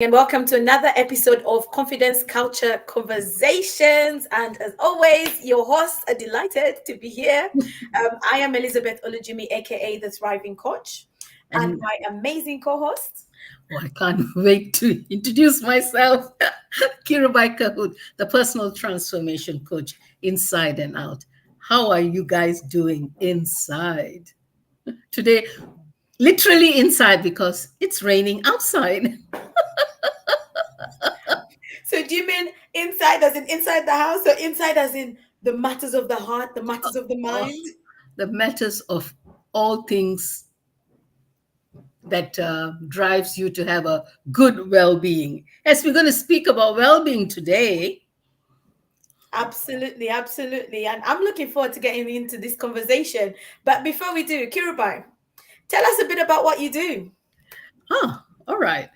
And welcome to another episode of Confidence Culture Conversations. And as always, your hosts are delighted to be here. I am Elizabeth Olujimi, aka the Thriving Coach, and And my amazing co-host. I can't wait to introduce myself. Kirabai Kahoot, the personal transformation coach inside and out. How are you guys doing inside? Today, literally inside because it's raining outside. So, do you mean inside as in inside the house, or inside as in the matters of the heart, the matters of the Oh, mind? the matters of all things that drives you to have a good well-being. As we're going to speak about well-being today. Absolutely, absolutely. And I'm looking forward to getting into this conversation. But before we do, Kirubai, tell us a bit about what you do. All right.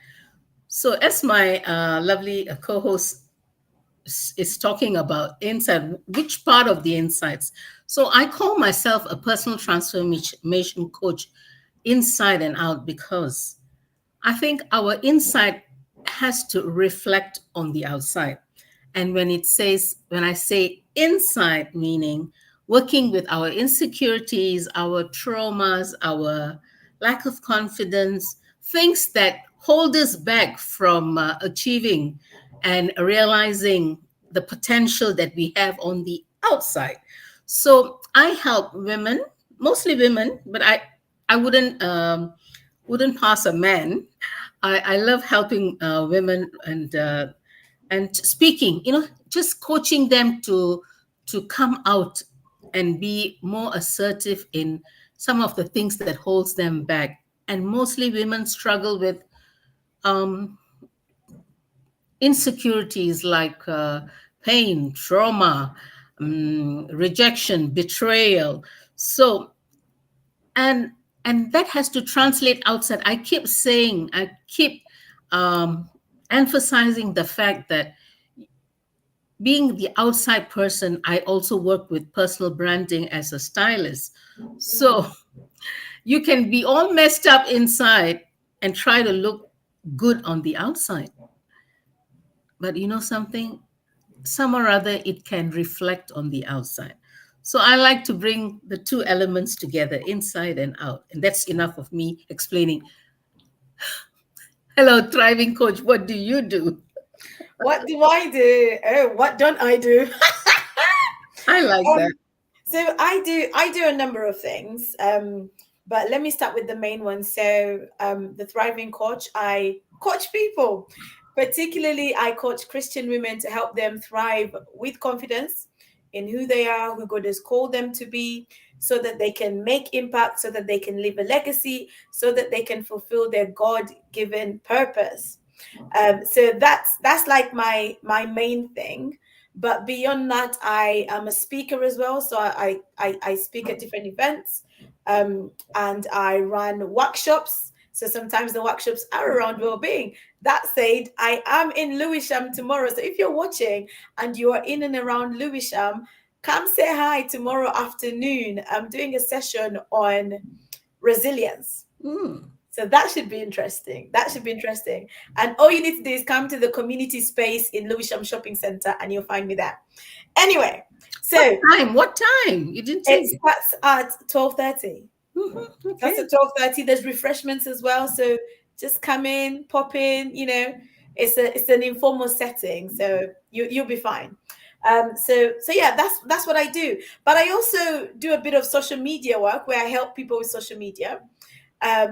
So, as my lovely co-host is talking about insight, which part of the insights? So, I call myself a personal transformation coach inside and out because I think our inside has to reflect on the outside. And when I say inside, meaning working with our insecurities, our traumas, our lack of confidence, things that hold us back from achieving and realizing the potential that we have on the outside. So I help women, mostly women, but I wouldn't pass a man. I love helping women and speaking, just coaching them to come out and be more assertive in some of the things that holds them back. And mostly women struggle with um, insecurities like pain, trauma, rejection, betrayal. So and and that has to translate outside. I keep um, emphasizing the fact that being the outside person, I also work with personal branding as a stylist. So you can be all messed up inside and try to look good on the outside. But you know something? Some or other, it can reflect on the outside. So I like to bring the two elements together, inside and out. And that's enough of me explaining. Hello, thriving coach. What do you do? What do I do? Oh, what don't I do? I like that. um, so I do a number of things. But let me start with the main one. So the Thriving Coach, I coach people. Particularly, I coach Christian women to help them thrive with confidence in who they are, who God has called them to be, so that they can make impact, so that they can leave a legacy, so that they can fulfill their God-given purpose. So that's like my main thing. But beyond that, I am a speaker as well. So I speak at different events, and I run workshops. So sometimes the workshops are around well-being. That said, I am in Lewisham tomorrow. So if you're watching and you are in and around Lewisham, come say hi tomorrow afternoon. I'm doing a session on resilience. Mm. So that should be interesting. That should be interesting. And all you need to do is come to the community space in Lewisham Shopping Centre and you'll find me there. Anyway, What so time? What time? You didn't it say. starts at 12:30. That's Okay. at 12:30. There's refreshments as well. So just come in, pop in, it's an informal setting. So you'll be fine. So yeah, that's what I do. But I also do a bit of social media work where I help people with social media.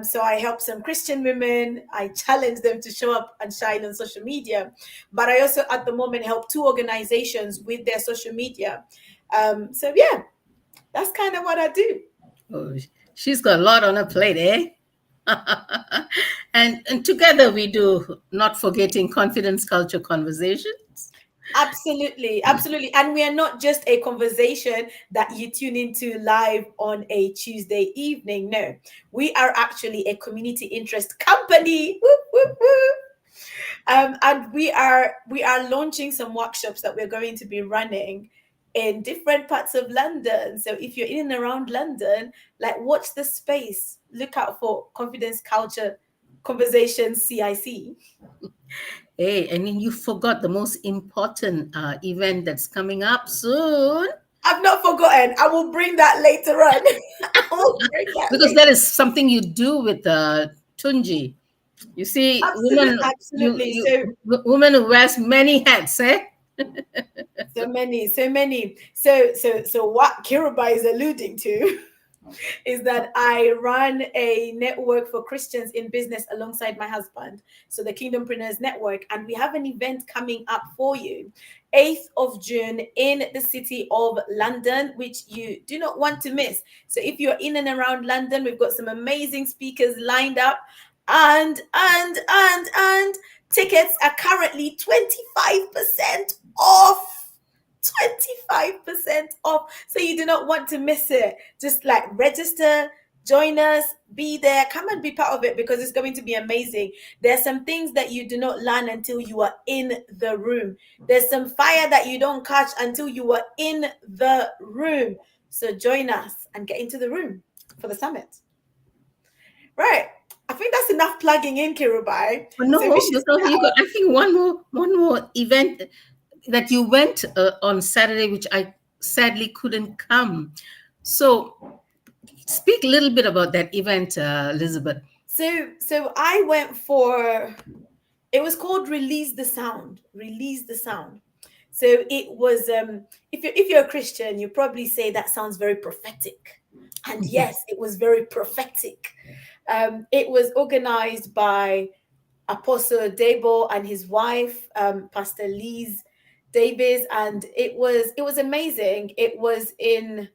So I help some Christian women. I challenge them to show up and shine on social media. But I also, at the moment, help two organizations with their social media. So yeah, that's kind of what I do. Oh, she's got a lot on her plate, eh? And together we do not forgetting confidence culture conversations. Absolutely, absolutely. And we are not just a conversation that you tune into live on a Tuesday evening. No, we are actually a community interest company. Whoop, whoop, whoop. And we are launching some workshops that we're going to be running in different parts of London. So if you're in and around London, like watch the space, look out for Confidence Culture Conversation CIC. Hey, and then you forgot the most important event that's coming up soon, I've not forgotten. I will bring that later on. I will bring that because later. that is something you do with Tunji. You see, Absolutely, absolutely. So woman who wears many hats, eh? so many, so many. So what Kiruba is alluding to is that I run a network for Christians in business alongside my husband. So the Kingdompreneurs Network. And we have an event coming up for you, 8th of June in the city of London, which you do not want to miss. So if you're in and around London, we've got some amazing speakers lined up. And tickets are currently 25% off. 25% off. So you do not want to miss it. Just like register, join us, be there, come and be part of it, because it's going to be amazing. There's some things that you do not learn until you are in the room. There's some fire that you don't catch until you are in the room. So join us and get into the room for the summit. Right. I think that's enough plugging in, Kirubai. But So we no, should because you got, I think, one more event that you went on Saturday, which I sadly couldn't come. So speak a little bit about that event, Elizabeth. so I went for, it was called Release the Sound. Release the Sound. So it was, if you're a Christian, you probably say that sounds very prophetic. And yes, it was very prophetic. It was organized by Apostle Debo and his wife, Pastor Liz Davis, and it was amazing. It was in,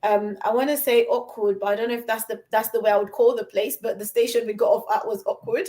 I want to say Oakwood, but I don't know if that's the way I would call the place. But the station we got off at was Oakwood.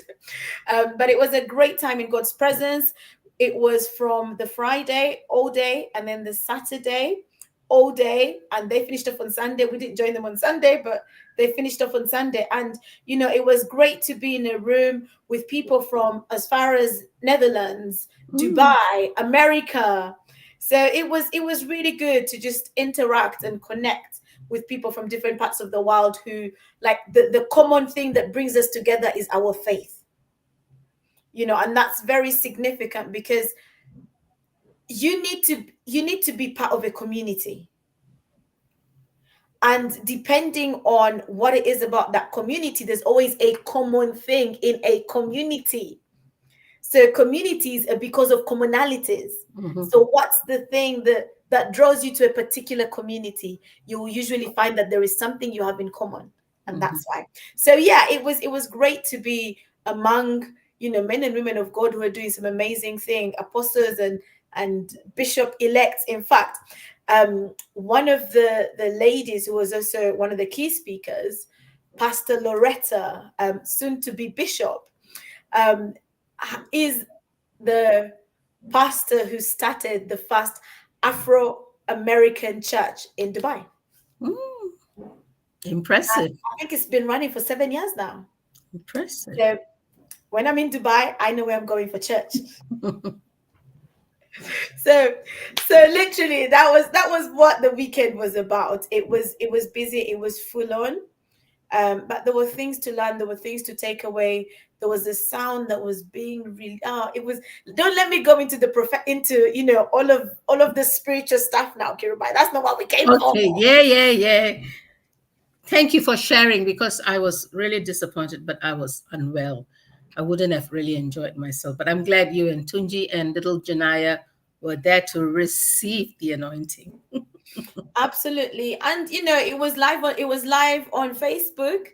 But it was a great time in God's presence. It was from the Friday all day, and then the Saturday all day, and they finished off on Sunday. We didn't join them on Sunday, but they finished off on Sunday. And it was great to be in a room with people from as far as Netherlands, Dubai, America. So it was really good to just interact and connect with people from different parts of the world, who, like, the common thing that brings us together is our faith. And that's very significant, because you need to be part of a community. And depending on what it is about that community, there's always a common thing in a community. So communities are because of commonalities. So what's the thing that draws you to a particular community? You will usually find that there is something you have in common, and that's why. So yeah, it was great to be among men and women of God who are doing some amazing thing, apostles and bishop elects. In fact, one of the ladies who was also one of the key speakers, Pastor Loretta, soon to be bishop, is the pastor who started the first Afro-American church in Dubai. Impressive. I think it's been running for 7 years now. Impressive. So when I'm in Dubai, I know where I'm going for church. So literally that was what the weekend was about. It was busy, it was full on. But there were things to learn, there were things to take away. There was a sound that was being really, it was, don't let me go into the all of the spiritual stuff now, Kirubai. That's not what we came for. Okay, yeah. Thank you for sharing, because I was really disappointed, but I was unwell. I wouldn't have really enjoyed myself. But I'm glad you and Tunji and little Janaya were there to receive the anointing. Absolutely. And it was live on Facebook.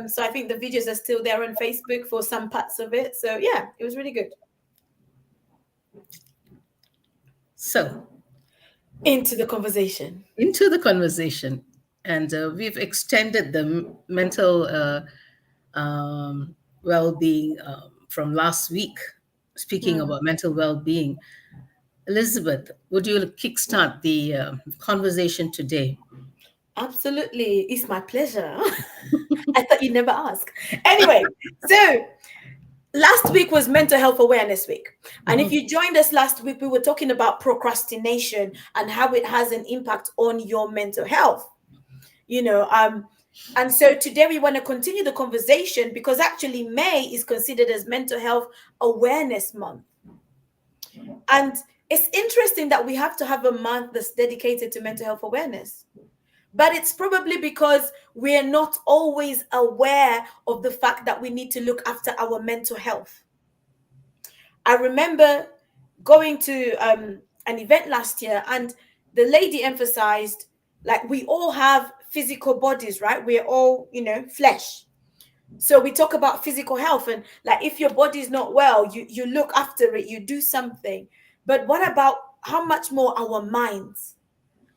So I think the videos are still there on Facebook for some parts of it. So yeah, it was really good. So into the conversation. And we've extended the mental well-being from last week, speaking about mental well-being. Elizabeth, would you kickstart the conversation today? Absolutely. It's my pleasure. I thought you'd never ask. Anyway, so last week was Mental Health Awareness Week. And if you joined us last week, we were talking about procrastination and how it has an impact on your mental health. And so today we want to continue the conversation because actually May is considered as Mental Health Awareness Month. And it's interesting that we have to have a month that's dedicated to mental health awareness. But it's probably because we're not always aware of the fact that we need to look after our mental health. I remember going to an event last year, and the lady emphasized, like, we all have physical bodies, right? We're all, flesh. So we talk about physical health, and like, if your body is not well, you look after it, you do something. But what about how much more our minds?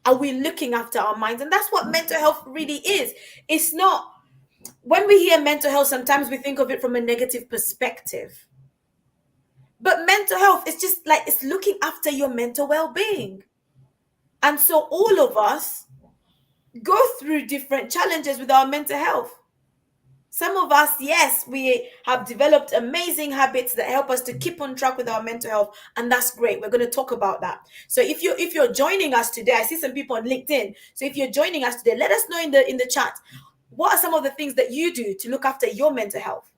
Are we looking after our minds? And that's what mental health really is. It's not, when we hear mental health, sometimes we think of it from a negative perspective. But mental health is just like, it's looking after your mental well-being. And so all of us go through different challenges with our mental health. Some of us, yes, we have developed amazing habits that help us to keep on track with our mental health, and that's great. We're going to talk about that. So if you're joining us today, I see some people on LinkedIn. So if you're joining us today, let us know in the chat, what are some of the things that you do to look after your mental health,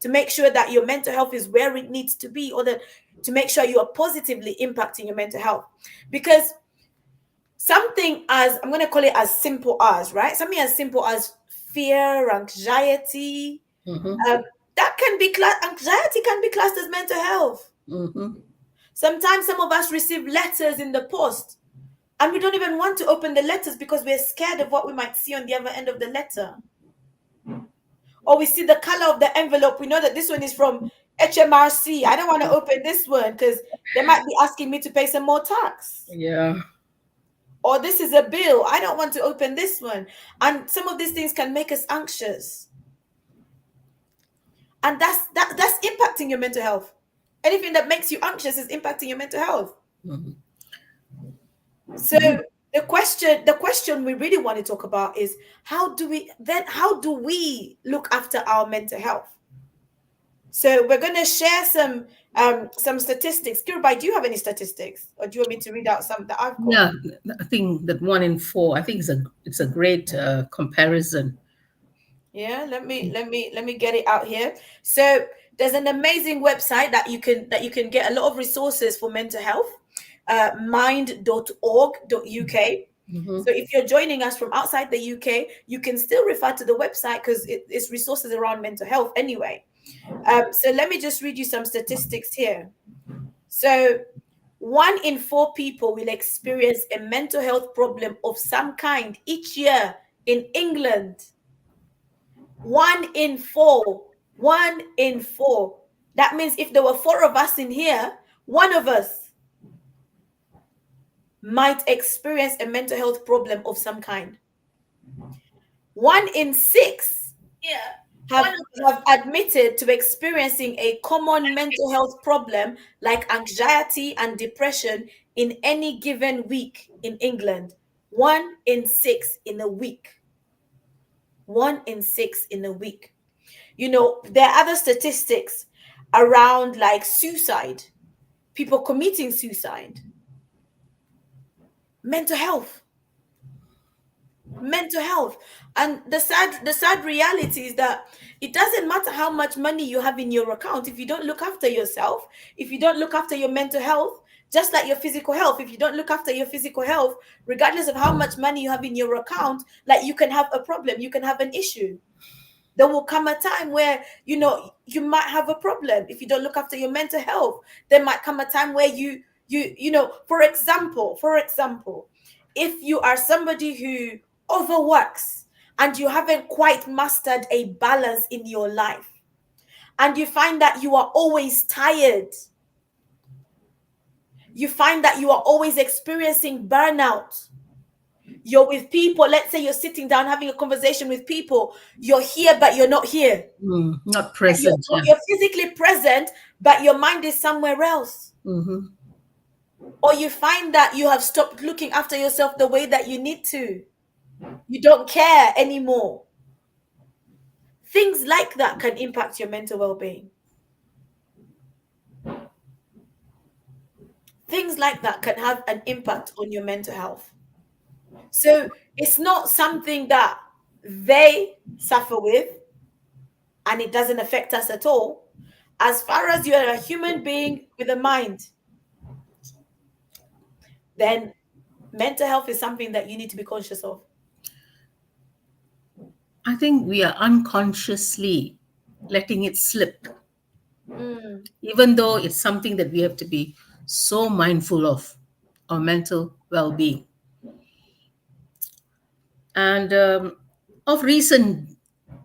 to make sure that your mental health is where it needs to be, or that to make sure you are positively impacting your mental health. Because something as, I'm going to call it as simple as, right? Something as simple as fear, anxiety, Mm-hmm. that can be anxiety can be classed as mental health. Mm-hmm. Sometimes some of us receive letters in the post and we don't even want to open the letters because we're scared of what we might see on the other end of the letter. Or we see the color of the envelope, we know that this one is from HMRC. I don't want to open this one because they might be asking me to pay some more tax. Yeah. Or this is a bill, I don't want to open this one. And some of these things can make us anxious. And that's impacting your mental health. Anything that makes you anxious is impacting your mental health. Mm-hmm. So the question we really want to talk about is, how do we look after our mental health? So we're going to share some statistics. Kirubai, do you have any statistics, or do you want me to read out some that I've got? Yeah, I think that 1 in 4. I think it's a great comparison. Yeah, let me get it out here. So there's an amazing website that you can get a lot of resources for mental health, mind.org.uk. Mm-hmm. So if you're joining us from outside the UK, you can still refer to the website because it's resources around mental health anyway. So let me just read you some statistics here. So 1 in 4 people will experience a mental health problem of some kind each year in England. 1 in 4. 1 in 4. That means if there were 4 of us in here, one of us might experience a mental health problem of some kind. 1 in 6 have admitted to experiencing a common mental health problem like anxiety and depression in any given week in England. 1 in 6 in a week. 1 in 6 in a week. There are other statistics around like suicide, people committing suicide, mental health, mental health. And the sad reality is that it doesn't matter how much money you have in your account if you don't look after yourself, if you don't look after your mental health. Just like your physical health, if you don't look after your physical health, regardless of how much money you have in your account, like, you can have a problem, you can have an issue. There will come a time where you might have a problem if you don't look after your mental health. There might come a time where for example, if you are somebody who overworks and you haven't quite mastered a balance in your life, and you find that you are always tired, you find that you are always experiencing burnout. You're with people, let's say you're sitting down having a conversation with people, you're here but you're not here. Not You're, present. Yeah. you're physically present, but your mind is somewhere else. Mm-hmm. Or you find that you have stopped looking after yourself the way that you need to. You don't care anymore. Things like that can impact your mental well-being. Things like that can have an impact on your mental health. So it's not something that, they suffer with, and it doesn't affect us at all. As far as you're a human being with a mind, then mental health is something that you need to be conscious of. I think we are unconsciously letting it slip, Mm, even though it's something that we have to be so mindful of our mental well being. And of recent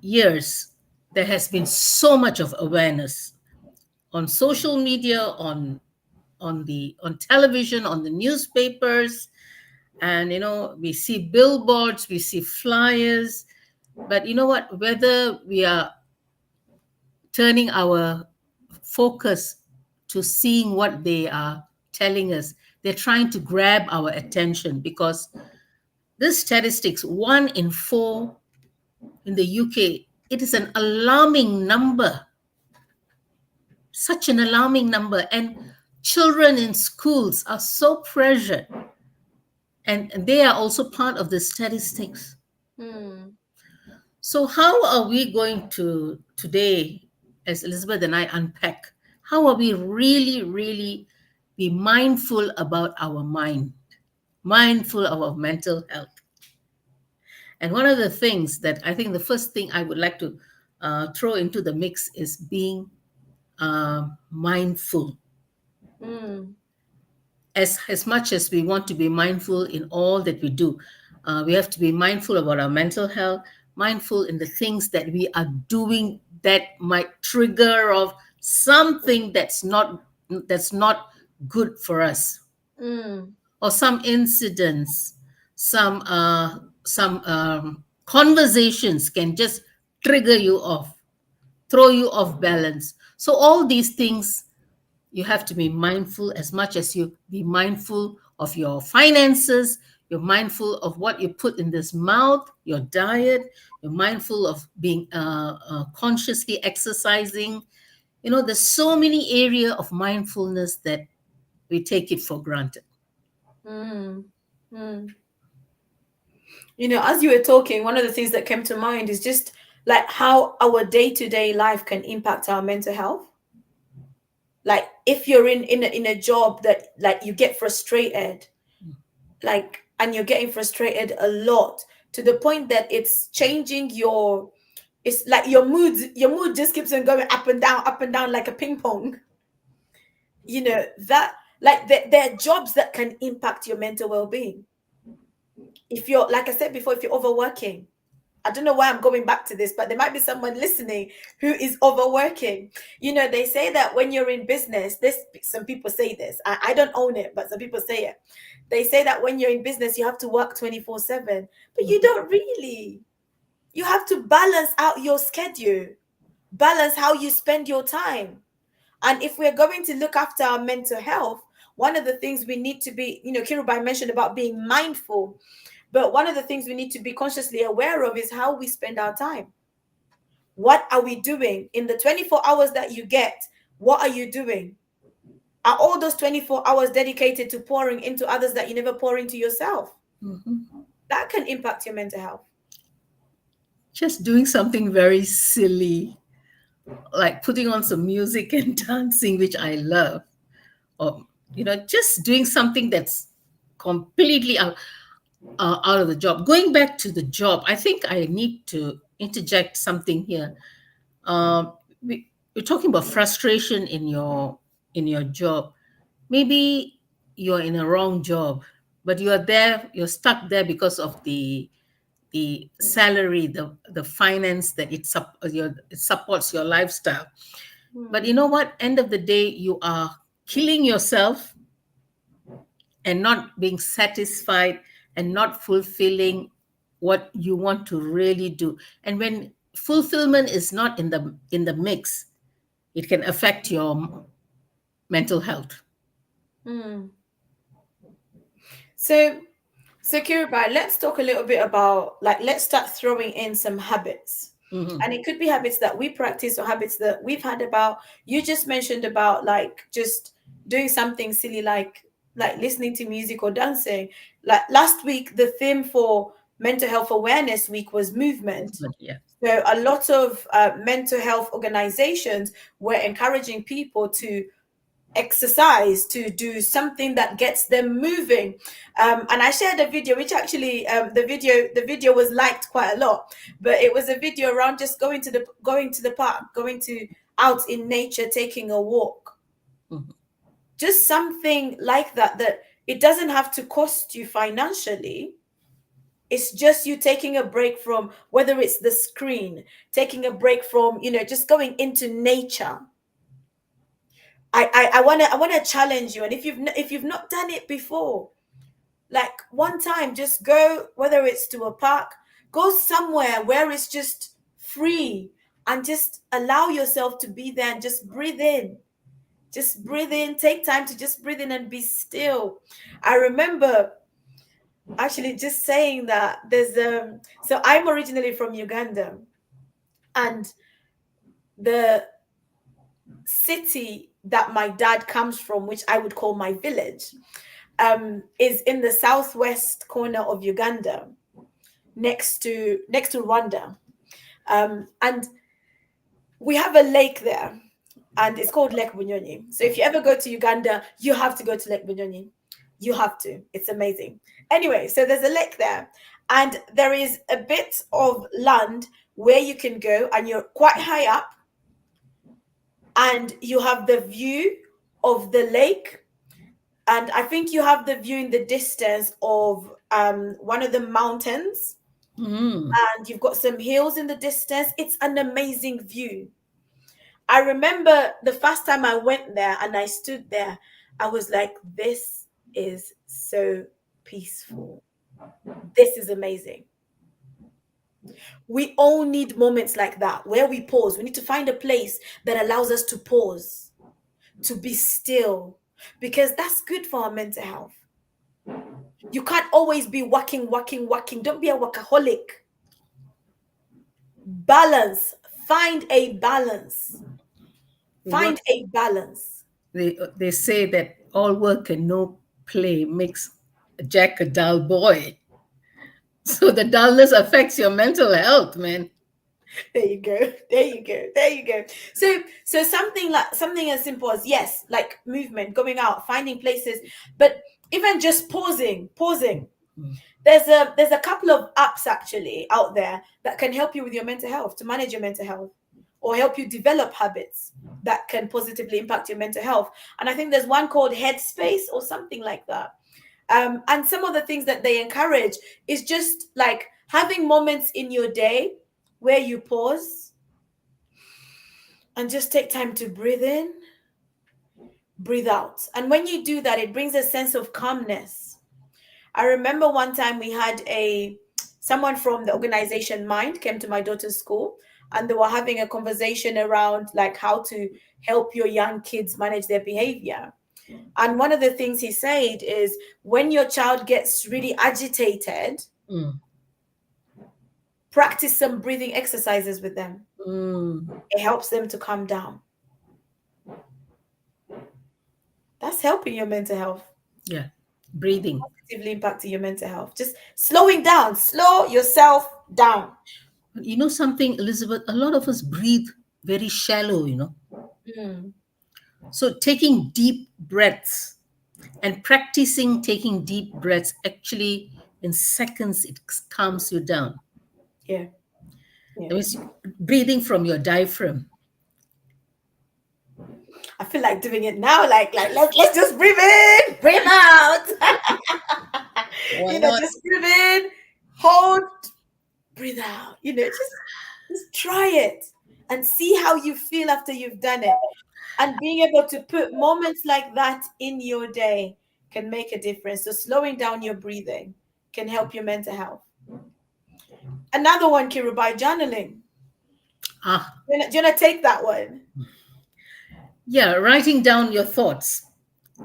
years, there has been so much of awareness on social media, on television, on the newspapers, and we see billboards, we see flyers. But you know what? Whether we are turning our focus to seeing what they are telling us, they're trying to grab our attention, because this statistics, 1 in 4 in the UK, it is an alarming number, such an alarming number. And children in schools are so pressured, and they are also part of the statistics. mm, So, how are we going to today, as Elizabeth and I unpack, how are we really, really be mindful about our mind, mindful of our mental health? And one of the things that I think, the first thing I would like to throw into the mix is being mindful. mm, As much as we want to be mindful in all that we do, we have to be mindful about our mental health, mindful in the things that we are doing that might trigger of something that's not good for us, mm, or some incidents, some conversations can just trigger you off, throw you off balance. So all these things, you have to be mindful, as much as you be mindful of your finances. You're mindful of what you put in this mouth, your diet. You're mindful of being consciously exercising. There's so many area of mindfulness that we take it for granted. mm, mm. As you were talking, one of the things that came to mind is just like how our day-to-day life can impact our mental health. Like if you're in a job that like you get frustrated, like, and you're getting frustrated a lot to the point that it's changing your, it's like your mood just keeps on going up and down like a ping pong. That, like, there are jobs that can impact your mental well-being. If you're, like I said before, if you're overworking, I don't know why I'm going back to this, but there might be someone listening who is overworking. They say that when you're in business, this, some people say this. I don't own it, but some people say it. They say that when you're in business, you have to work 24/7, but you don't really. You have to balance out your schedule, balance how you spend your time. And if we're going to look after our mental health, one of the things we need to be, Kirubai mentioned about being mindful, but one of the things we need to be consciously aware of is how we spend our time. What are we doing in the 24 hours that you get? What are you doing? Are all those 24 hours dedicated to pouring into others that you never pour into yourself? Mhm. That can impact your mental health. Just doing something very silly, like putting on some music and dancing, which I love, or just doing something that's completely out of the job. Going back to the job, I think I need to interject something here. We're talking about frustration in your job. Maybe you're in a wrong job, but you're stuck there because of the salary, the finance that it supports your lifestyle. But you Hmm. know what? End of the day, you are killing yourself and not being satisfied and not fulfilling what you want to really do. And when fulfillment is not in the mix, it can affect your mental health. Hmm. So, Kiribai, let's talk a little bit about, like, let's start throwing in some habits. Mhm. And it could be habits that we practice or habits that we've had about. You just mentioned about like just doing something silly like listening to music or dancing. Like last week, the theme for Mental Health Awareness Week was movement. But yeah. So a lot of mental health organizations were encouraging people to exercise, to do something that gets them moving. And I shared a video which actually the video was liked quite a lot, but it was a video around just going to the park, going to out in nature, taking a walk, Mhm. just something like that, that it doesn't have to cost you financially. It's just you taking a break from, whether it's the screen, taking a break from, just going into nature. I want to challenge you, and if you've not done it before, like one time, just go, whether it's to a park, go somewhere where it's just free, and just allow yourself to be there and just breathe in. Just breathe in, take time to just breathe in and be still. I remember actually just saying that so I'm originally from Uganda, and the city that my dad comes from, which I would call my village, is in the southwest corner of Uganda, next to Rwanda. And we have a lake there, and it's called Lake Bunyonyi. So if you ever go to Uganda, you have to go to Lake Bunyonyi. You have to. It's amazing. Anyway, so there's a lake there, and there is a bit of land where you can go, and you're quite high up, and you have the view of the lake. And I think you have the view in the distance of one of the mountains, Mm. and you've got some hills in the distance. It's an amazing view. I remember the first time I went there and I stood there, I was like, this is so peaceful. This is amazing. We all need moments like that where we pause. We need to find a place that allows us to pause, to be still, because that's good for our mental health. You can't always be working, working, working. Don't be a workaholic. Balance. Find a balance. What Find a balance. they say that all work and no play makes Jack a dull boy. So the dullness affects your mental health, man. There you go. There you go. There you go. So something as simple as, yes, like movement, going out, finding places, but even just pausing. Mm. There's a couple of apps actually out there that can help you with your mental health, to manage your mental health, or help you develop habits that can positively impact your mental health. And I think there's one called Headspace or something like that. And some of the things that they encourage is just like having moments in your day where you pause and just take time to breathe in, breathe out. And when you do that, it brings a sense of calmness. I remember one time we had someone from the organization Mind came to my daughter's school, and they were having a conversation around like how to help your young kids manage their behavior. And one of the things he said is, when your child gets really agitated, Mm. practice some breathing exercises with them. Mm. It helps them to calm down. That's helping your mental health, Yeah. Breathing. positively impacting your mental health. Just slowing down, slow yourself down. You know something, Elizabeth? A lot of us breathe very shallow. Mm, So taking deep breaths and practicing taking deep breaths, actually in seconds it calms you down. yeah, yeah. That means breathing from your diaphragm. I feel like doing it now. Like let's just breathe in, breathe out. Why not? Just breathe in, hold, breathe out. Just try it and see how you feel after you've done it. And being able to put moments like that in your day can make a difference. So slowing down your breathing can help your mental health. Another one, Kiru, by journaling. Ah, Do you wanna take that one? yeah, writing down your thoughts,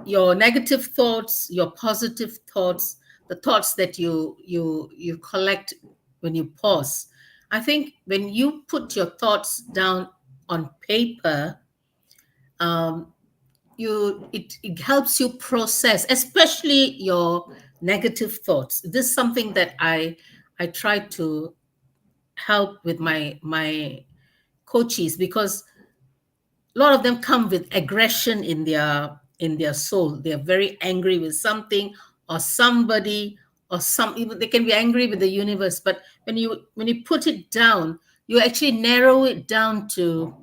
your negative thoughts, your positive thoughts, the thoughts that you collect when you pause. I think when you put your thoughts down on paper, um, it helps you process, especially your negative thoughts. This is something that I try to help with my coaches, because a lot of them come with aggression in their soul. They're very angry with something or somebody, or some, even they can be angry with the universe. But when you put it down, you actually narrow it down to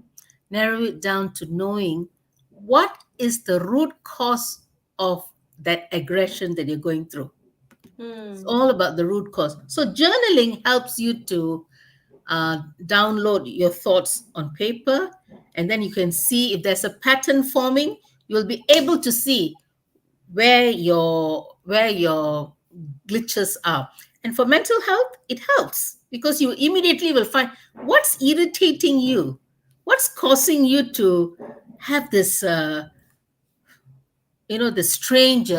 knowing what is the root cause of that aggression that you're going through. It's Hmm. all about the root cause. So journaling helps you to download your thoughts on paper, and then you can see if there's a pattern forming. You'll be able to see where your glitches are. And for mental health, it helps because you immediately will find what's irritating you, what's causing you to have this this strange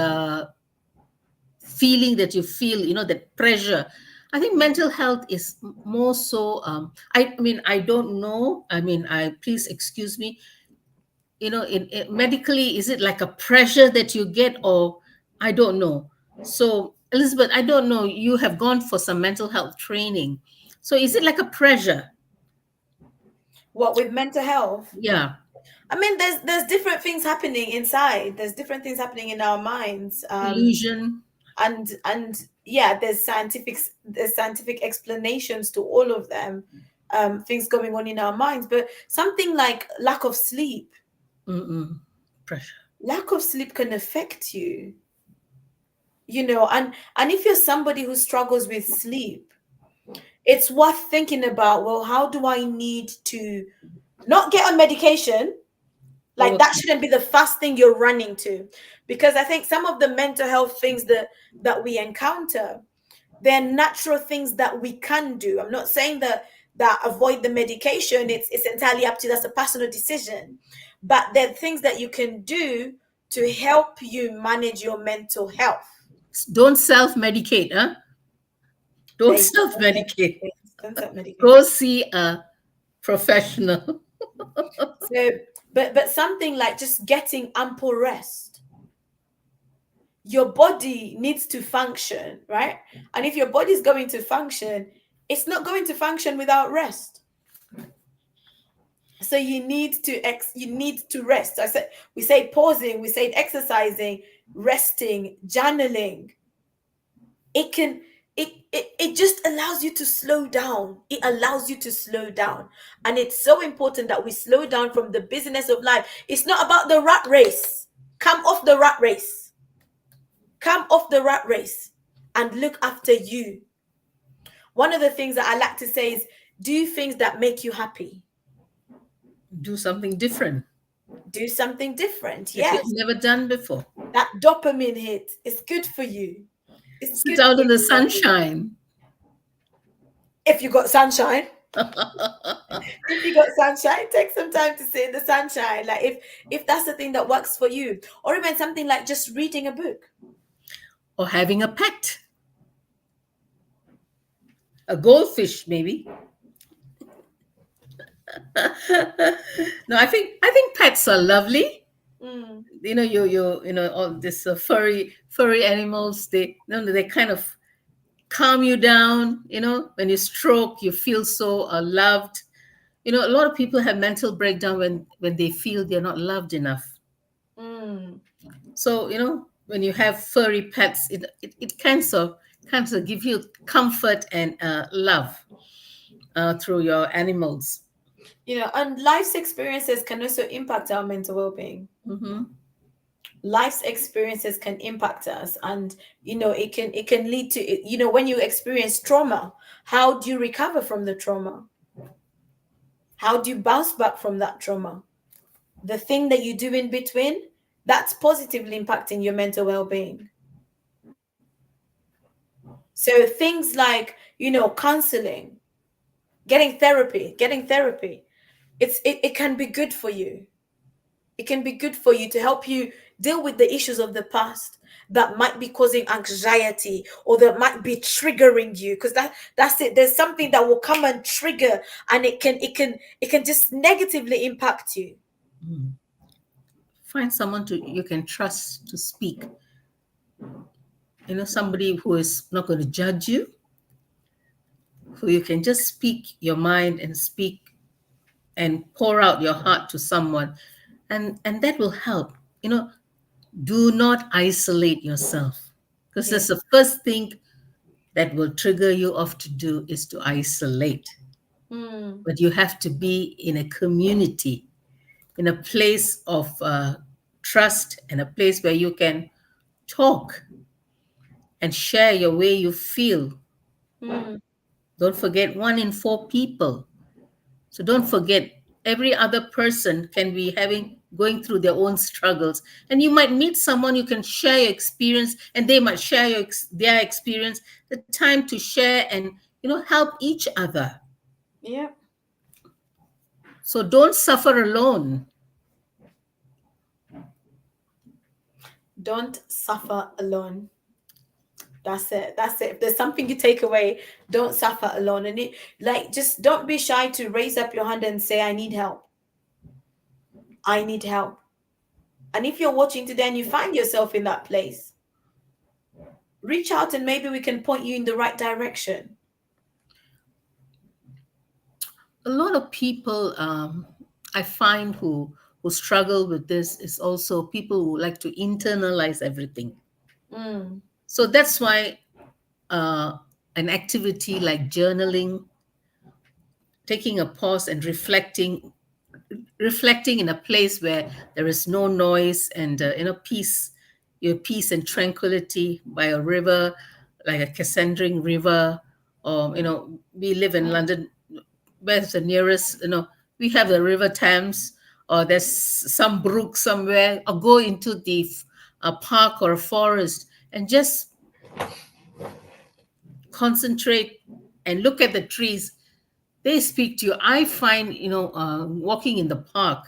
feeling that you feel, that pressure. I think mental health is more so, I mean, I don't know, I mean, I please excuse me, medically, is it like a pressure that you get, or I don't know. So Elizabeth, I don't know, you have gone for some mental health training, so is it like a pressure? What with mental health? Yeah. I mean, there's different things happening inside. There's different things happening in our minds. Illusion. And yeah, there's scientific explanations to all of them. Things going on in our minds, but something like lack of sleep. Mm-mm. Pressure. Lack of sleep can affect you, and if you're somebody who struggles with sleep, it's worth thinking about, well, how do I need to not get on medication? Like, that Okay. shouldn't be the first thing you're running to, because I think some of the mental health things that we encounter, they're natural things that we can do. I'm not saying that avoid the medication. It's entirely up to you. That's a personal decision. But there are things that you can do to help you manage your mental health. Don't self-medicate, huh? Don't There you go. self-medicate. Don't self-medicate. Go see a professional. So, but something like just getting ample rest. Your body needs to function, right? And if your body is going to function, it's not going to function without rest. So you need to rest. I said, we say pausing, we say exercising, resting, journaling. It can it just allows you to slow down. It allows you to slow down. And it's so important that we slow down from the busyness of life. It's not about the rat race. Come off the rat race. Come off the rat race and look after you. One of the things that I like to say is, do things that make you happy. Do something different Do something different. that you've Yes. never done before. That dopamine hit is good for you. It's Sit good out for in the your body. sunshine. If you got sunshine, if you got sunshine, take some time to sit in the sunshine. Like, if that's the thing that works for you, or even something like just reading a book. Or having a pet, a goldfish, maybe. No, I think pets are lovely. Mm, All this furry animals. They kind of calm you down. When you stroke, you feel so loved. A lot of people have mental breakdown when they feel they're not loved enough. mm. So when you have furry pets, it kind of give you comfort and love through your animals. And life's experiences can also impact our mental well-being. Hmm. Life's experiences can impact us, and it can lead to, when you experience trauma, how do you recover from the trauma? How do you bounce back from that trauma? The thing that you do in between, that's positively impacting your mental well-being. So things like, counseling, getting therapy, it can be good for you. It can be good for you to help you deal with the issues of the past that might be causing anxiety, or that might be triggering you, because that's it. There's something that will come and trigger, and it can just negatively impact you. Find someone you can trust to speak. Somebody who is not going to judge you, who you can just speak your mind and speak and pour out your heart to someone, and that will help. You know, do not isolate yourself, because Yeah. that's the first thing that will trigger you off to do, is to isolate. Mm. But you have to be in a community, in a place of trust, and a place where you can talk and share your way you feel. Mm. Don't forget, 1 in 4 people. So don't forget, every other person can be going through their own struggles, and you might meet someone you can share your experience, and they might share their experience. The time to share and help each other. Yeah. So don't suffer alone. Don't suffer alone. That's it. That's it. If there's something you take away, don't suffer alone. And just don't be shy to raise up your hand and say, I need help. I need help. And if you're watching today and you find yourself in that place, reach out and maybe we can point you in the right direction. A lot of people, I find, who struggle with this is also people who like to internalize everything. Mm. So that's why uh, an activity like journaling, taking a pause and reflecting in a place where there is no noise, and peace, your peace and tranquility by a river, like a Cassandring river. Or we live in London. Where's the nearest? We have the River Thames, or there's some brook somewhere, or go into a park or a forest and just concentrate and look at the trees. They speak to you. I find, walking in the park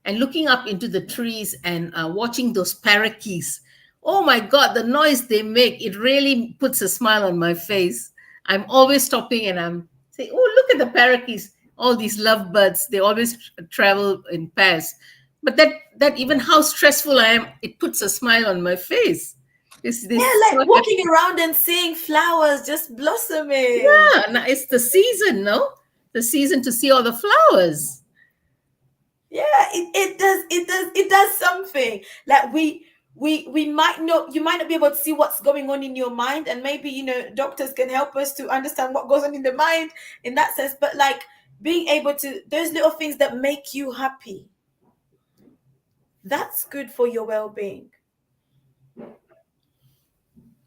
and looking up into the trees and watching those parakeets. Oh my God, the noise they make, it really puts a smile on my face. I'm always stopping and I'm saying, oh, look at the parakeets, all these lovebirds. They always travel in pairs. But that even how stressful I am, it puts a smile on my face. Yeah, This so like walking happy. around and seeing flowers just blossoming. Yeah, now it's the season, no? The season to see all the flowers. Yeah, it does something. Like we might not you might not be able to see what's going on in your mind, and maybe doctors can help us to understand what goes on in the mind in that sense. But like being able to those little things that make you happy, that's good for your well-being.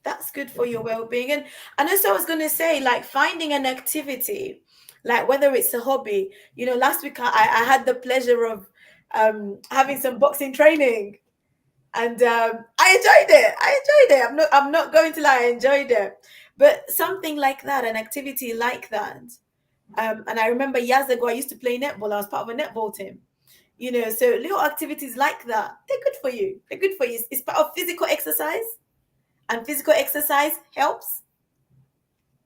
That's good for your well-being. And also I was going to say, like, finding an activity, like whether it's a hobby. Last week I had the pleasure of having some boxing training, and I enjoyed it. I'm not going to lie, I enjoyed it. But something like that, an activity like that. And I remember years ago I used to play netball. I was part of a netball team. So little activities like that, they're good for you. They're good for you. It's part of physical exercise, and physical exercise helps.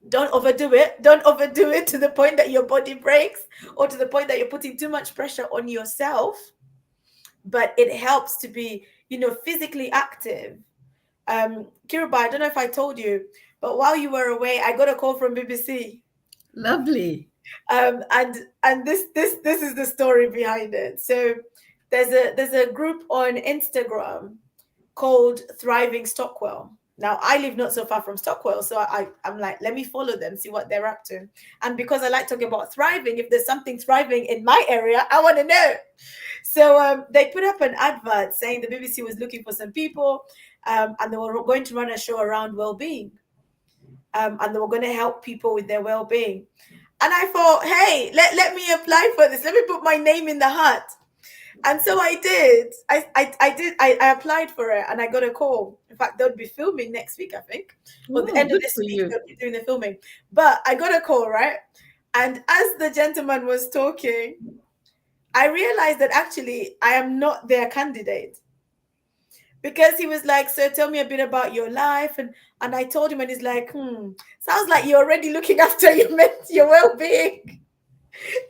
Don't overdo it. Don't overdo it to the point that your body breaks, or to the point that you're putting too much pressure on yourself. But it helps to be, physically active. Kiruba, I don't know if I told you, but while you were away, I got a call from BBC. Lovely. And this is the story behind it. So there's a group on Instagram called Thriving Stockwell. Now I live not so far from Stockwell, so I'm like, let me follow them, see what they're up to. And because I like talking about thriving, if there's something thriving in my area, I want to know. So they put up an advert saying the BBC was looking for some people, and they were going to run a show around well-being, and they were going to help people with their well-being. And I thought, hey, let me apply for this. Let me put my name in the hat. And so I did. I applied for it, and I got a call. In fact, they'll be filming next week, I think, or the Oh, end of good this for week you. they'll be doing the filming. But I got a call, right? And as the gentleman was talking, I realized that actually I am not their candidate, because he was like, so tell me a bit about your life. And I told him, and he's like, sounds like you're already looking after your well-being.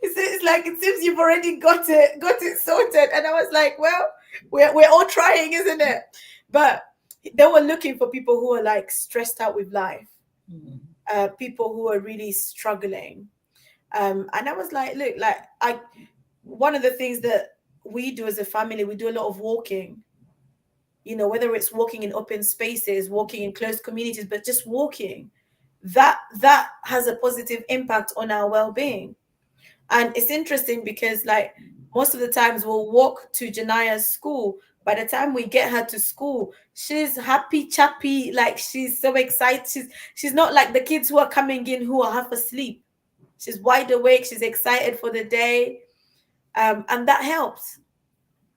It's like it seems you've already got it sorted. And I was like, well, we're all trying, isn't it? But they were looking for people who are like stressed out with life. Mm. people who are really struggling. And I was like, look, like I one of the things that we do as a family, we do a lot of walking, whether it's walking in open spaces, walking in closed communities, but just walking, that has a positive impact on our well-being. And it's interesting because, like, most of the times we'll walk to Janaya's school. By the time we get her to school, she's happy chappy, like she's so excited. She's not like the kids who are coming in who are half asleep. She's wide awake, she's excited for the day. And that helps,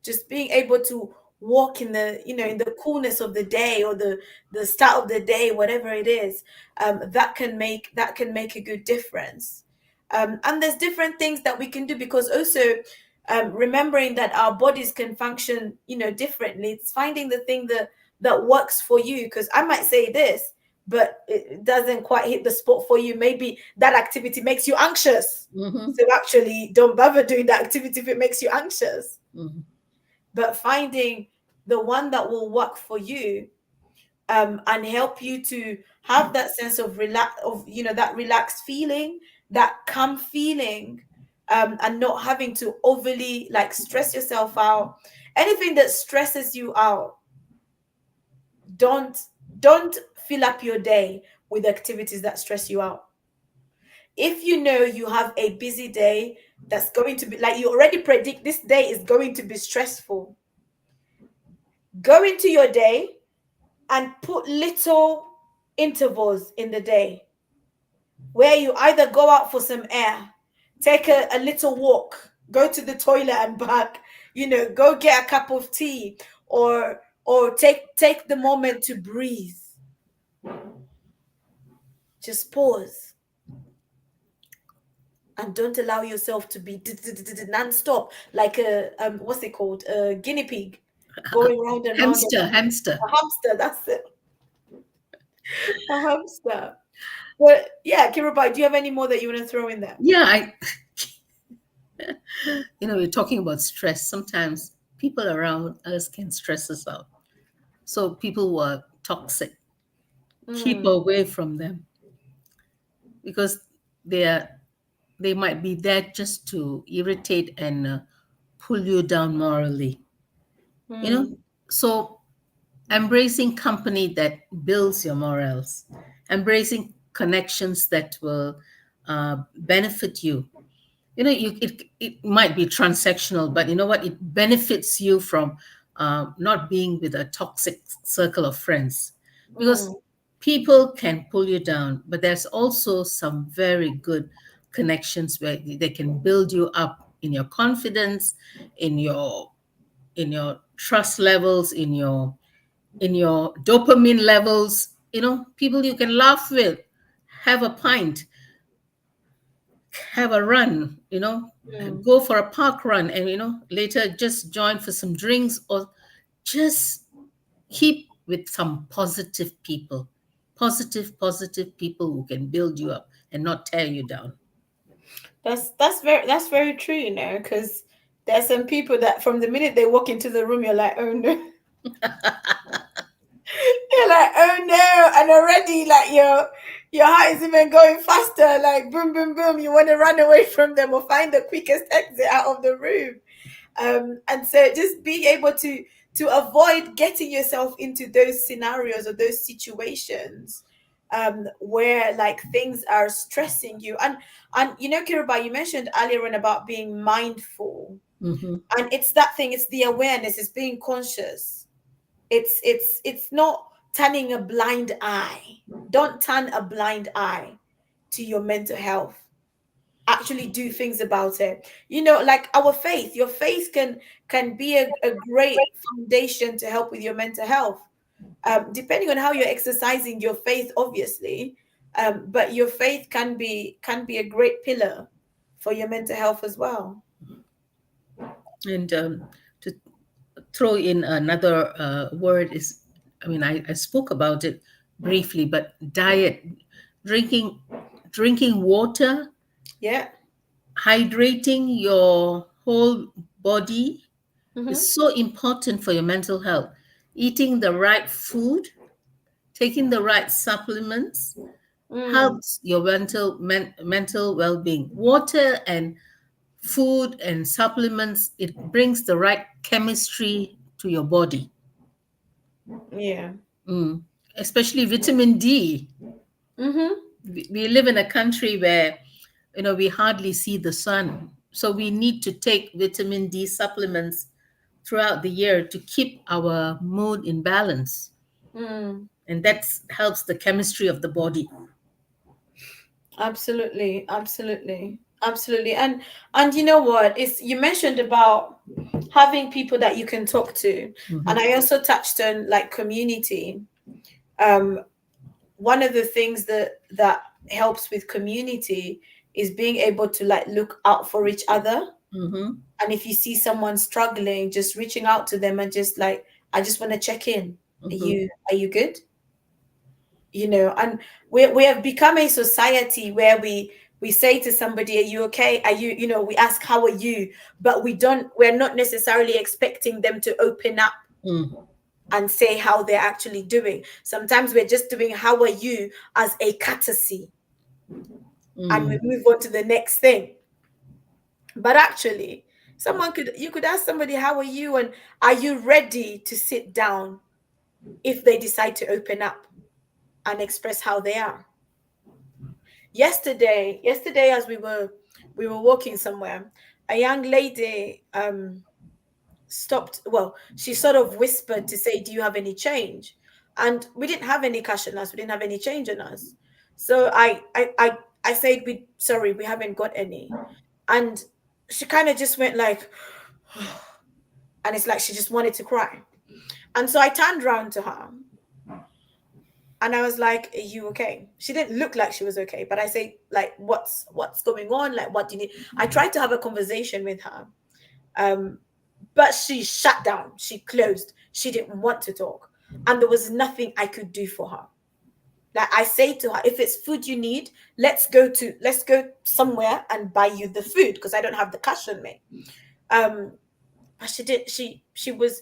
just being able to walk in the coolness of the day, or the start of the day, whatever it is. That can make a good difference. And there's different things that we can do, because also, remembering that our bodies can function differently. It's finding the thing that works for you, because I might say this, but it doesn't quite hit the spot for you. Maybe that activity makes you anxious, Mm-hmm. so actually don't bother doing that activity if it makes you anxious. Mm-hmm. But finding the one that will work for you, and help you to have that sense of that relaxed feeling, that calm feeling, and not having to overly like stress yourself out. Anything that stresses you out, don't don't fill up your day with activities that stress you out. If you know you have a busy day that's going to be, like, you already predict this day is going to be stressful, go into your day and put little intervals in the day where you either go out for some air, take a little walk, go to the toilet and back, go get a cup of tea, or take the moment to breathe. Just pause, and don't allow yourself to be non-stop like a what's it called, a guinea pig, going round and round and Hamster, round. hamster. A hamster, that's it. A hamster. But yeah, Kirubai, do you have any more that you want to throw in there? Yeah, we're talking about stress. Sometimes people around us can stress us out. So people who are toxic, keep Mm, away from them, because they are they might be there just to irritate and pull you down morally. You know, mm, so embracing company that builds your morals, embracing connections that will benefit you. It might be transactional, but you know what, it benefits you from not being with a toxic circle of friends, because mm, people can pull you down, but there's also some very good connections where they can build you up in your confidence, in your trust levels, in your dopamine levels. People you can laugh with, have a pint, have a run, mm. go for a park run, and later just join for some drinks, or just keep with some positive people who can build you up and not tear you down. That's very true, because there's some people that from the minute they walk into the room, you're like, oh no. You're like, oh no, and already like your heart is even going faster, like boom, boom, boom. You want to run away from them or find the quickest exit out of the room. And so just being able to avoid getting yourself into those scenarios or those situations, where like things are stressing you. And Kiruba, you mentioned earlier on about being mindful, Hmm. and it's that thing, it's the awareness, it's being conscious. It's not turning a blind eye. Don't turn a blind eye to your mental health. Actually do things about it. Like our faith, your faith can be a great foundation to help with your mental health, depending on how you're exercising your faith, obviously. But your faith can be a great pillar for your mental health as well. And to throw in another word is, I spoke about it briefly, but diet, drinking drinking water, Yeah. hydrating your whole body Mm-hmm. is so important for your mental health. Eating the right food, taking the right supplements, Mm, helps your mental well-being. Water and food and supplements, it brings the right chemistry to your body. yeah. Mm. Especially vitamin D. Mm-hmm. We live in a country where, we hardly see the sun, so we need to take vitamin D supplements throughout the year to keep our mood in balance, Mm, and that helps the chemistry of the body. absolutely, absolutely, absolutely. And you know what? It's you mentioned about having people that you can talk to, and Mhm. I also touched on like community. Um, One of the things that helps with community is being able to like look out for each other. Mhm. And if you see someone struggling, just reaching out to them and just like, I just want to check in. Mhm. Are you good? And we have become a society where we say to somebody, are you okay? Are you, we ask, how are you? But we're not necessarily expecting them to open up Mm. and say how they're actually doing. Sometimes we're just doing how are you as a courtesy, and we Mm. move on to the next thing. But actually, you could ask somebody, how are you? And are you ready to sit down if they decide to open up and express how they are? Yesterday as we were walking somewhere, a young lady stopped. Well, she sort of whispered to say, do you have any change? And we didn't have any cash on us, we didn't have any change on us. So I said, we sorry, we haven't got any. And she kind of just went like, and it's like she just wanted to cry. And so I turned around to her and I was like, are you okay? She didn't look like she was okay, but I say, like, what's going on? Like, what do you need? I tried to have a conversation with her. Um, but she shut down, she closed, she didn't want to talk. And there was nothing I could do for her. Like I say to her, if it's food you need, let's go somewhere and buy you the food because I don't have the cash on me. Um, but she was,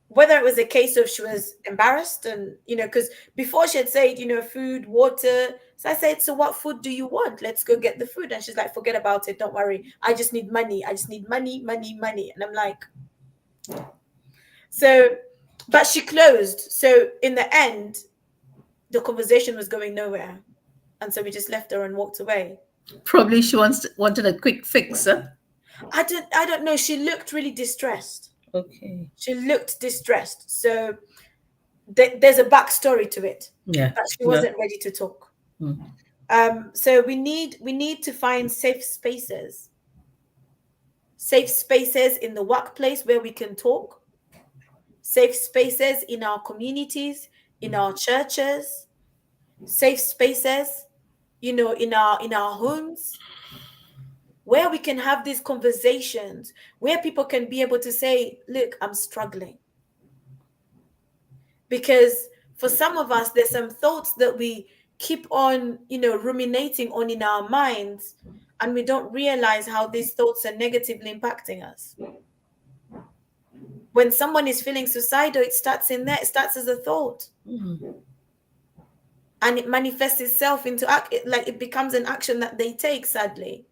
whether it was a case of she was embarrassed, and because before she had said, food, water. So I said, so what food do you want? Let's go get the food. And she's like, forget about it, don't worry, I just need money, I just need money, money, money. And I'm like, so, but she closed. So in the end, the conversation was going nowhere. And so we just left her and walked away. Probably she wanted a quick fix, huh? I don't know. She looked really distressed. Okay. She looked distressed. So there's a backstory to it, Yeah. but she Yeah. wasn't ready to talk. Mm. So we need to find safe spaces in the workplace where we can talk, safe spaces in our communities, in our churches, safe spaces, in our homes, where we can have these conversations, where people can be able to say, look, I'm struggling. Because for some of us, there's some thoughts that we keep on, ruminating on in our minds, and we don't realize how these thoughts are negatively impacting us. When someone is feeling suicidal, it starts in there, it starts as a thought, Mm. and it manifests itself into like it becomes an action that they take, sadly.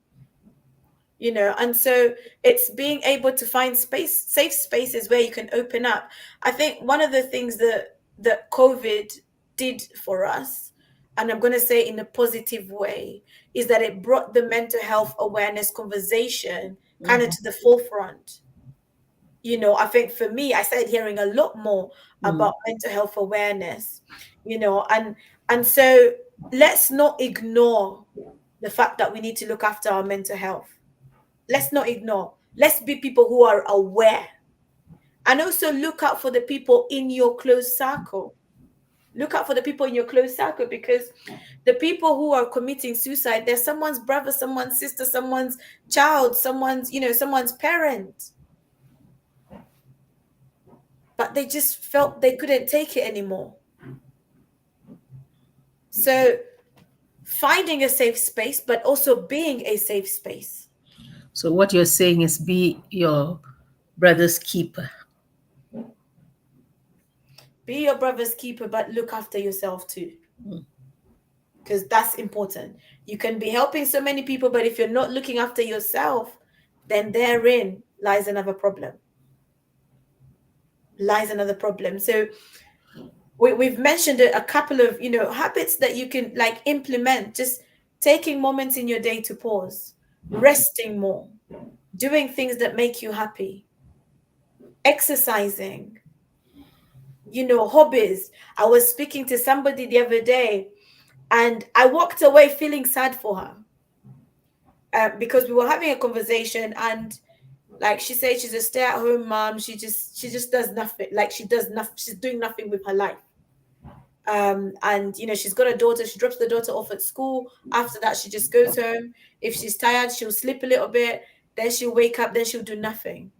And so it's being able to find safe spaces where you can open up. I think one of the things that COVID did for us, and I'm going to say in a positive way, is that it brought the mental health awareness conversation kind of Mhm. to the forefront. I think for me, I started hearing a lot more Mm. about mental health awareness, and so let's not ignore the fact that we need to look after our mental health. Let's not ignore. Let's be people who are aware, and also look out for the people in your close circle. Look out for the people in your close circle, because the people who are committing suicide, they're someone's brother, someone's sister, someone's child, someone's parent, but they just felt they couldn't take it anymore. So finding a safe space, but also being a safe space. So what you're saying is be your brother's keeper. Be your brother's keeper, but look after yourself too. because that's important. You can be helping so many people, but if you're not looking after yourself, then therein lies another problem. Lies another problem. So we've mentioned a couple of, habits that you can like implement. Just taking moments in your day to pause, resting more, doing things that make you happy, exercising, hobbies. I was speaking to somebody the other day, and I walked away feeling sad for her, because we were having a conversation, and like she said, she's a stay-at-home mom. She just does nothing. Like she does nothing. She's doing nothing with her life. And she's got a daughter. She drops the daughter off at school. After that, she just goes home. If she's tired, she'll sleep a little bit. Then she'll wake up. Then she'll do nothing.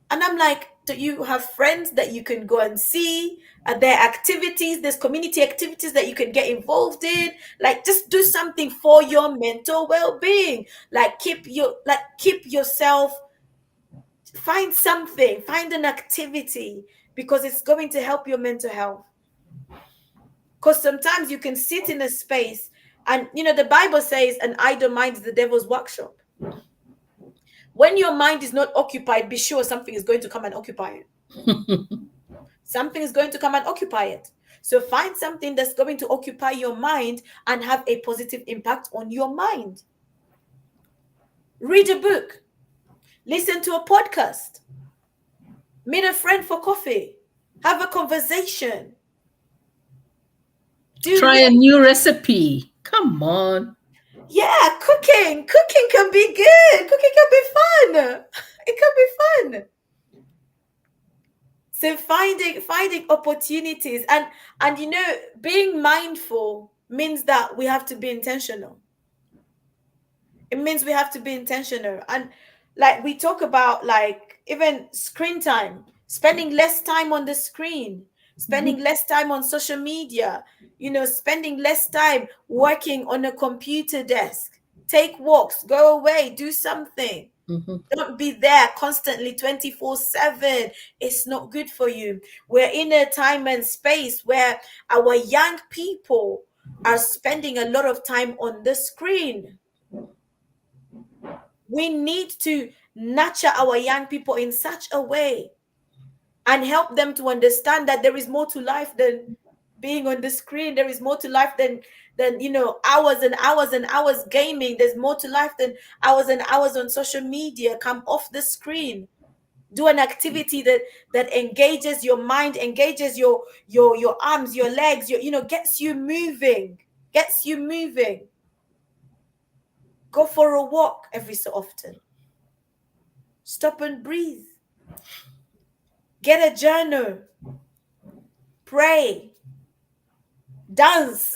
And I'm like, do you have friends that you can go and see? Are there activities? There's community activities that you can get involved in. Like, just do something for your mental well-being. Like, keep yourself. Find something. Find an activity, because it's going to help your mental health. Because sometimes you can sit in a space, and the Bible says an idle mind is the devil's workshop. When your mind is not occupied, be sure something is going to come and occupy it. Something is going to come and occupy it. So find something that's going to occupy your mind and have a positive impact on your mind. Read a book, listen to a podcast, meet a friend for coffee, have a conversation. Try a new recipe. Come on. Yeah, cooking can be good. Cooking can be fun. It can be fun. So finding opportunities, and being mindful means that we have to be intentional. It means we have to be intentional. And like we talk about, like even screen time, spending less time on the screen, spending less time on social media, spending less time working on a computer desk. Take walks, go away, do something. Mm-hmm. Don't be there constantly 24/7. It's not good for you. We're in a time and space where our young people are spending a lot of time on the screen. We need to nurture our young people in such a way and help them to understand that there is more to life than being on the screen. There is more to life than hours and hours and hours gaming. There's more to life than hours and hours on social media. Come off the screen. Do an activity that engages your mind, engages your arms, your legs, gets you moving. Gets you moving. Go for a walk every so often. Stop and breathe. Get a journal. Pray. Dance.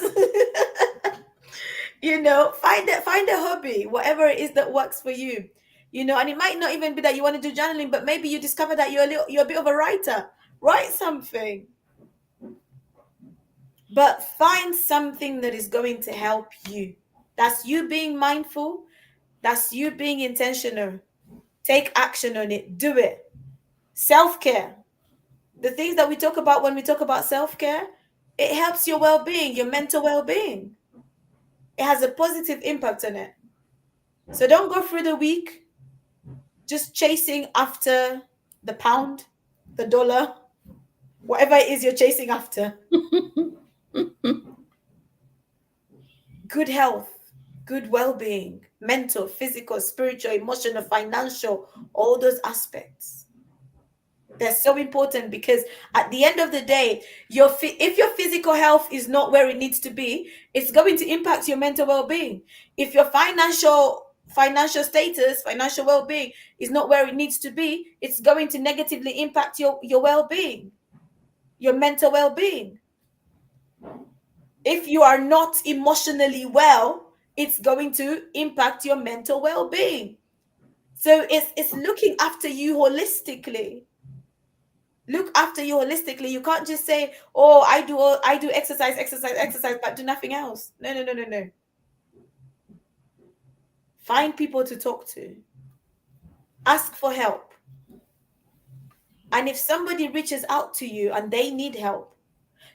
Find a hobby, whatever it is that works for you. And it might not even be that you want to do journaling, but maybe you discover that you're a bit of a writer. Write something. But find something that is going to help you. That's you being mindful. That's you being intentional. Take action on it. Do it. Self-care. The things that we talk about when we talk about self-care, it helps your well-being, your mental well-being. It has a positive impact on it. So don't go through the week just chasing after the pound, the dollar, whatever it is you're chasing after. Good health, good well-being, mental, physical, spiritual, emotional, financial, all those aspects. They're so important, because at the end of the day, if your physical health is not where it needs to be, it's going to impact your mental well-being. If your financial status, financial well-being is not where it needs to be, it's going to negatively impact your well-being, your mental well-being. If you are not emotionally well, it's going to impact your mental well-being. So it's looking after you holistically. Look after you holistically. You can't just say, oh, I do exercise, but do nothing else. No. Find people to talk to. Ask for help. And if somebody reaches out to you and they need help,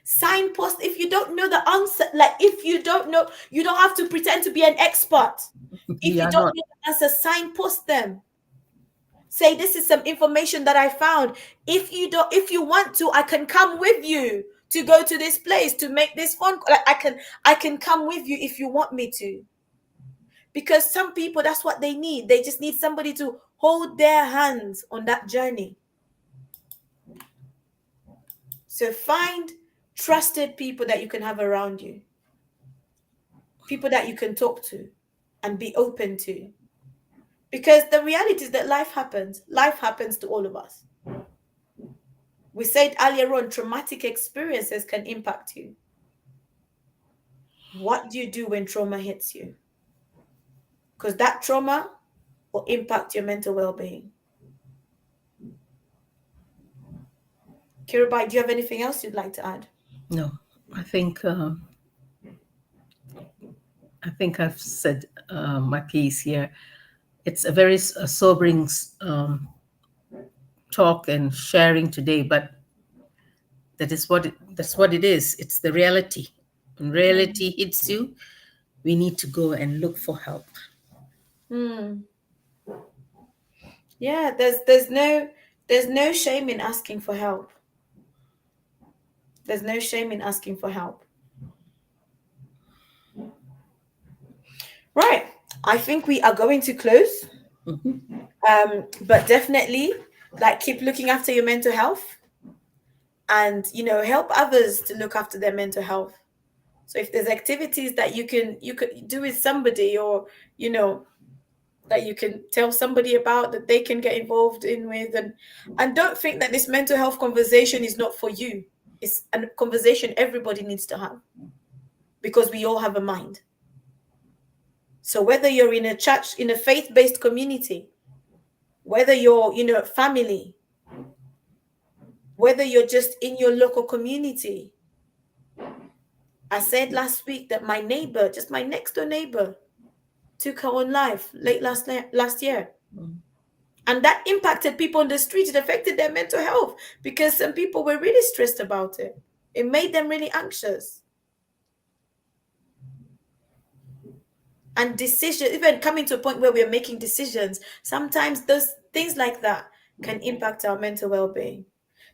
Signpost if you don't know the answer. Like, if you don't know, you don't have to pretend to be an expert. If We you are don't not. know the answer, signpost them. Say, this is some information that I found. If you want to, I can come with you to go to this place to make this phone call. Like, I can come with you if you want me to. Because some people, that's what they need. They just need somebody to hold their hands on that journey. So find trusted people that you can have around you, people that you can talk to and be open to. Because the reality is that life happens. Life happens to all of us. We said earlier on, traumatic experiences can impact you. What do you do when trauma hits you? Because that trauma will impact your mental well-being. Kirabai, do you have anything else you'd like to add? No, I think I've said my piece here. It's a very sobering talk and sharing today, but that's what it is. It's the reality. When reality hits you, we need to go and look for help. Hmm. Yeah, there's no shame in asking for help. There's no shame in asking for help. Right. I think we are going to close. Mhm. But definitely, like, keep looking after your mental health, and help others to look after their mental health. So if there's activities that you could do with somebody, or you know that you can tell somebody about, that they can get involved in with, and don't think that this mental health conversation is not for you. It's a conversation everybody needs to have, because we all have a mind. So whether you're in a church, in a faith-based community, whether you're family, whether you're just in your local community. I said last week that my neighbor, just my next door neighbor, took her own life late last year. And that impacted people on the street. It affected their mental health, because some people were really stressed about it. It made them really anxious. And decisions, even coming to a point where we're making decisions, sometimes those things like that can impact our mental well-being.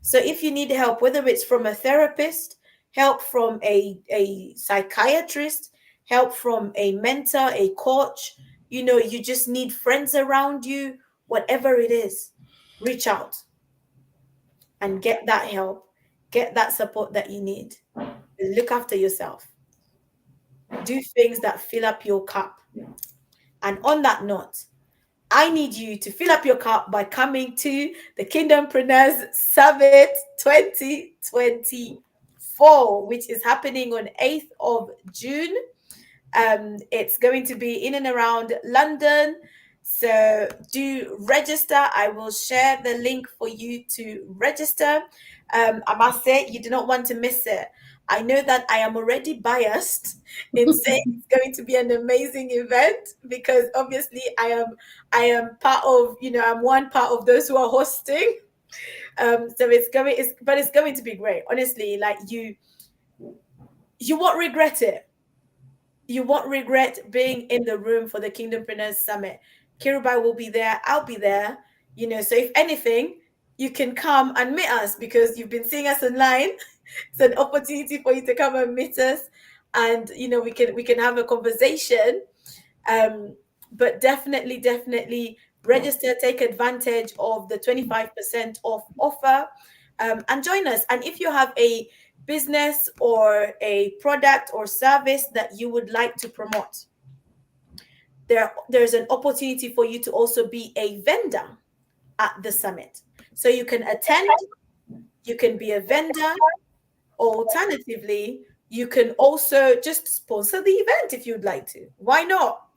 So if you need help, whether it's from a therapist, help from a psychiatrist, help from a mentor, a coach, you just need friends around you, whatever it is, reach out and get that help, get that support that you need. Look after yourself. Do things that fill up your cup. And on that note, I need you to fill up your cup by coming to the Kingdompreneurs Summit 2024, which is happening on 8th of June. It's going to be in and around London. So do register. I will share the link for you to register. I must say, you do not want to miss it. I know that I am already biased in saying it's going to be an amazing event, because obviously I am part of, I'm one part of those who are hosting. So it's going to be great. Honestly, like, you won't regret it. You won't regret being in the room for the Kingdompreneurs Summit. Kirubai will be there. I'll be there. So if anything, you can come and meet us, because you've been seeing us online. It's an opportunity for you to come and meet us, and we can have a conversation. But definitely register, take advantage of the 25% off offer, and join us. And if you have a business or a product or service that you would like to promote, there's an opportunity for you to also be a vendor at the summit. So you can attend, you can be a vendor. Alternatively, you can also just sponsor the event if you'd like to. Why not?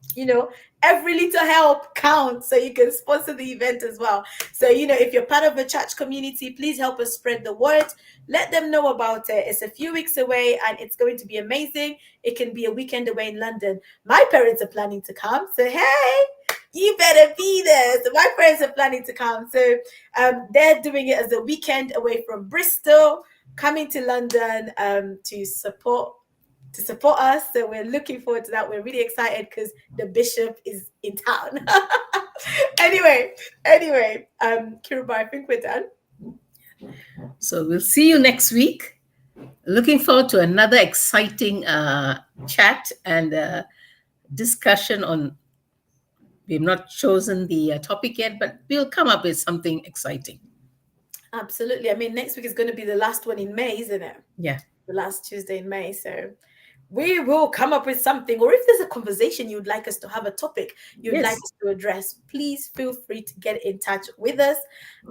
Every little help counts, so you can sponsor the event as well. So, if you're part of a church community, please help us spread the word. Let them know about it. It's a few weeks away and it's going to be amazing. It can be a weekend away in London. My parents are planning to come. So, hey, you better be there. So my parents are planning to come. So they're doing it as a weekend away from Bristol. coming to London to support us. So we're looking forward to that. We're really excited because the bishop is in town. anyway, Kiruba, I think we're done. So we'll see you next week. Looking forward to another exciting chat and discussion on. We've not chosen the topic yet, but we'll come up with something exciting. Absolutely. I mean, next week is going to be the last one in May, isn't it? Yeah. The last Tuesday in May. So we will come up with something. Or if there's a conversation you'd like us to have, a topic you'd like Yes. us to address, please feel free to get in touch with us,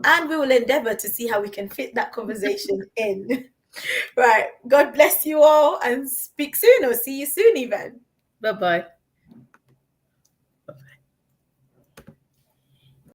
and we will endeavor to see how we can fit that conversation in. Right. God bless you all, and speak soon, or see you soon even. Bye bye.